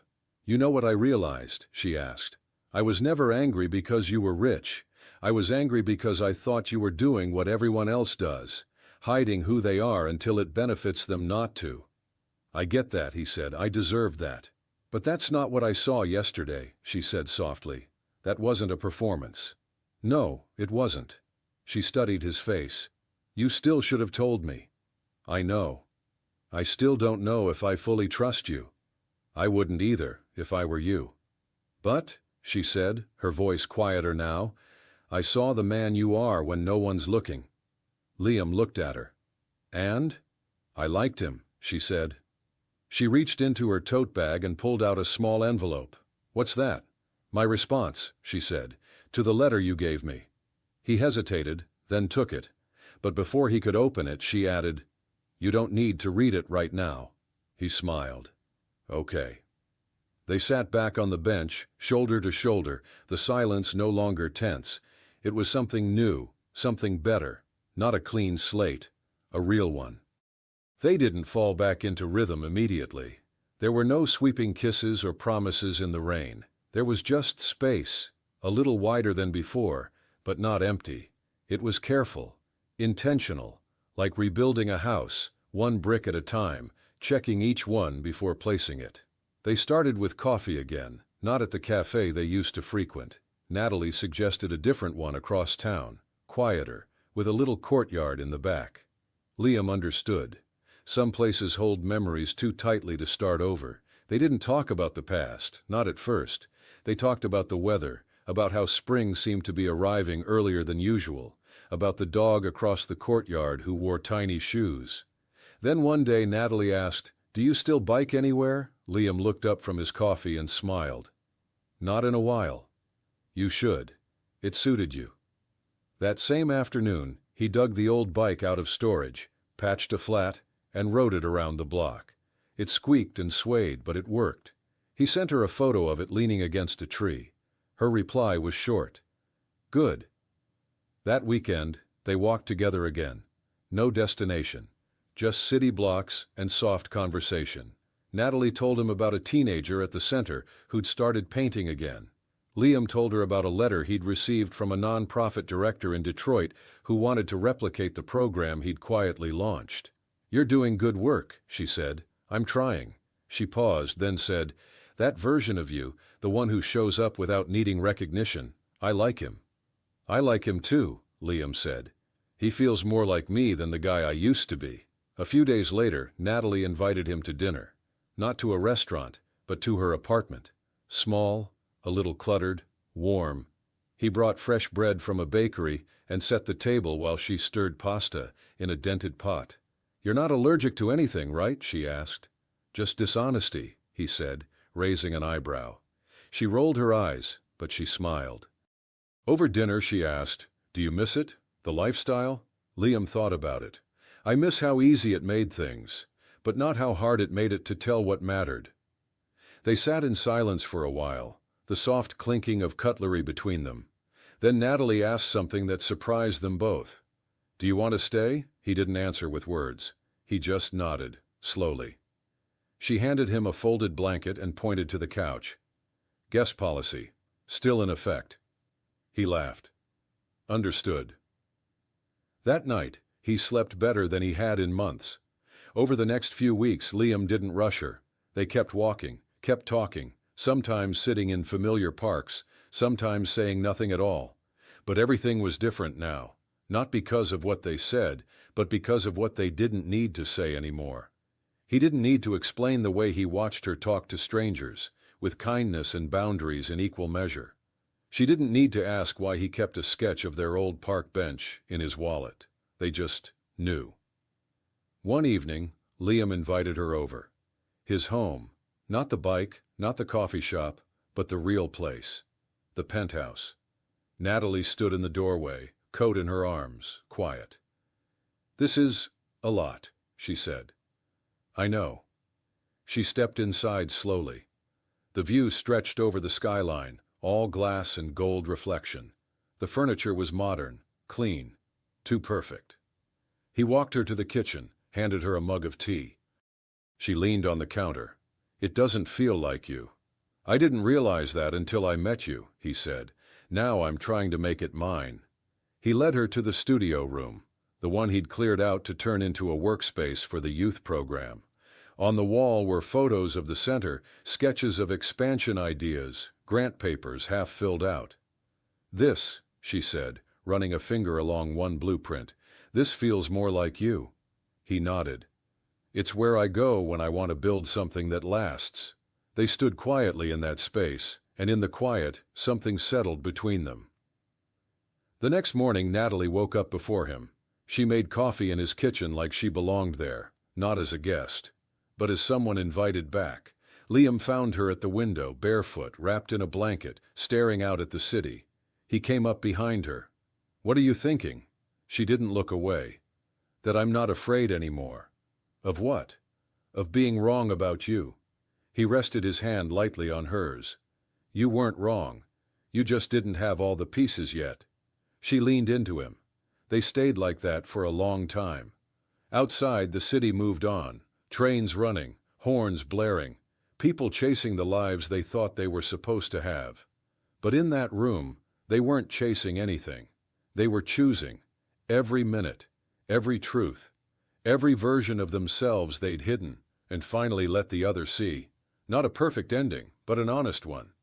"You know what I realized?" she asked. "I was never angry because you were rich. I was angry because I thought you were doing what everyone else does, hiding who they are until it benefits them not to." "I get that," he said. "I deserved that. But that's not what I saw yesterday," she said softly. "That wasn't a performance." "No, it wasn't." She studied his face. "You still should have told me." "I know. I still don't know if I fully trust you." "I wouldn't either, if I were you." "But," she said, her voice quieter now, "I saw the man you are when no one's looking." Liam looked at her. "And?" "I liked him," she said. She reached into her tote bag and pulled out a small envelope. "What's that?" "My response," she said, "to the letter you gave me." He hesitated, then took it. But before he could open it, she added, "You don't need to read it right now." He smiled. "Okay." They sat back on the bench, shoulder to shoulder, the silence no longer tense. It was something new, something better, not a clean slate, a real one. They didn't fall back into rhythm immediately. There were no sweeping kisses or promises in the rain. There was just space, a little wider than before, but not empty. It was careful, intentional, like rebuilding a house, one brick at a time, checking each one before placing it. They started with coffee again, not at the cafe they used to frequent. Natalie suggested a different one across town, quieter, with a little courtyard in the back. Liam understood. Some places hold memories too tightly to start over. They didn't talk about the past, not at first. They talked about the weather, about how spring seemed to be arriving earlier than usual, about the dog across the courtyard who wore tiny shoes. Then one day Natalie asked, "Do you still bike anywhere?" Liam looked up from his coffee and smiled. "Not in a while." "You should. It suited you." That same afternoon, he dug the old bike out of storage, patched a flat, and rode it around the block. It squeaked and swayed, but it worked. He sent her a photo of it leaning against a tree. Her reply was short. "Good." That weekend, they walked together again. No destination, just city blocks and soft conversation. Natalie told him about a teenager at the center who'd started painting again. Liam told her about a letter he'd received from a non-profit director in Detroit who wanted to replicate the program he'd quietly launched. "You're doing good work," she said. "I'm trying." She paused, then said, "That version of you, the one who shows up without needing recognition, I like him." "I like him too," Liam said. "He feels more like me than the guy I used to be." A few days later, Natalie invited him to dinner. Not to a restaurant, but to her apartment. Small, a little cluttered, warm. He brought fresh bread from a bakery and set the table while she stirred pasta in a dented pot. "You're not allergic to anything, right?" she asked. "Just dishonesty," he said, raising an eyebrow. She rolled her eyes, but she smiled. Over dinner she asked, "Do you miss it? The lifestyle?" Liam thought about it. "I miss how easy it made things, but not how hard it made it to tell what mattered." They sat in silence for a while, the soft clinking of cutlery between them. Then Natalie asked something that surprised them both. "Do you want to stay?" He didn't answer with words. He just nodded, slowly. She handed him a folded blanket and pointed to the couch. "Guest policy. Still in effect." He laughed. "Understood." That night, he slept better than he had in months. Over the next few weeks, Liam didn't rush her. They kept walking, kept talking, sometimes sitting in familiar parks, sometimes saying nothing at all. But everything was different now, not because of what they said, but because of what they didn't need to say anymore. He didn't need to explain the way he watched her talk to strangers, with kindness and boundaries in equal measure. She didn't need to ask why he kept a sketch of their old park bench in his wallet. They just knew. One evening, Liam invited her over. His home, not the bike, not the coffee shop, but the real place. The penthouse. Natalie stood in the doorway, coat in her arms, quiet. "This is a lot," she said. "I know." She stepped inside slowly. The view stretched over the skyline, all glass and gold reflection. The furniture was modern, clean, too perfect. He walked her to the kitchen, handed her a mug of tea. She leaned on the counter. "It doesn't feel like you." "I didn't realize that until I met you," he said. "Now I'm trying to make it mine." He led her to the studio room, the one he'd cleared out to turn into a workspace for the youth program. On the wall were photos of the center, sketches of expansion ideas, grant papers half filled out. "This," she said, running a finger along one blueprint, "this feels more like you." He nodded. "It's where I go when I want to build something that lasts." They stood quietly in that space, and in the quiet, something settled between them. The next morning, Natalie woke up before him. She made coffee in his kitchen like she belonged there, not as a guest, but as someone invited back. Liam found her at the window, barefoot, wrapped in a blanket, staring out at the city. He came up behind her. "What are you thinking?" She didn't look away. "That I'm not afraid anymore." "Of what?" "Of being wrong about you." He rested his hand lightly on hers. "You weren't wrong. You just didn't have all the pieces yet." She leaned into him. They stayed like that for a long time. Outside, the city moved on, trains running, horns blaring, people chasing the lives they thought they were supposed to have. But in that room, they weren't chasing anything. They were choosing, every minute, every truth, every version of themselves they'd hidden, and finally let the other see. Not a perfect ending, but an honest one.